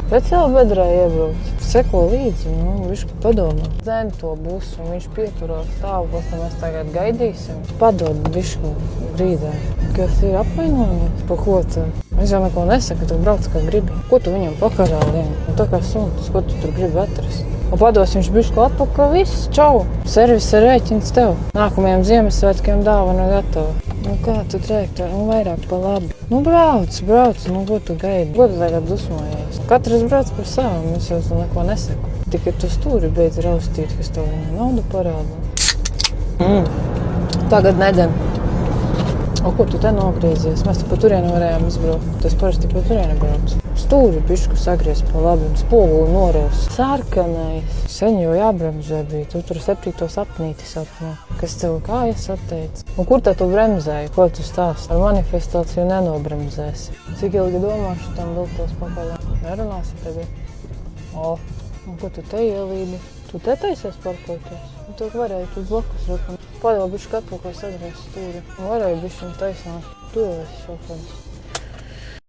Speciāli bedrē iebrauc. Seko līdzi, viņš padomā. Zem to busu, un viņš pieturās stāvu, pēc tam mēs tagad gaidīsim. Padod bišku brīdē. Kas ir apvainojies? Pa ko tu? Es jau neko nesaku, tu brauc kā gribi. Ko tu viņam pakarālien? Un tā kā suns, ko tu tur gribi atrast? Un pados viņš bišku atpakaļ, viss, čau! Servisa rēķins tev. Nākamajiem Ziemassvētkiem dāvana gatava. Kā tu trēkt, vairāk pa labi. Brauc, ko tu gaidi? Ko tu tagad dusmojies? Katrs brauc par savu, es jau neko nesaku. Tikai tu stūri beidz raustīt, kas tev naudu parāda. Tagad nedzen. O, ko tu te nogriezies? Mēs te pa turieni varējām izbraukt. Tas parasti pa turieni brauc. Stūri bišku sagriez pa labi un spoguli noraus. Sarkanais. Sen jau jābremzē bija. Tu tur 7. sapnīti sapno. Kas tev kājas atteica? Un kur tā tu bremzēji? Ko tu stāsti? Ar manifestāciju nenobremzēsi. Cik ilgi domāšu tam vilktos pakaļā? Nerunāsi tagad? O, un ko tu te ielīdi? Tu te taisies parkoties? Un tu varēji tu blokus rakam. Padēl bišku atpakaļ sagriez stūri. Un varēji bišķiņ taisnāt. Tu jau esi šofens.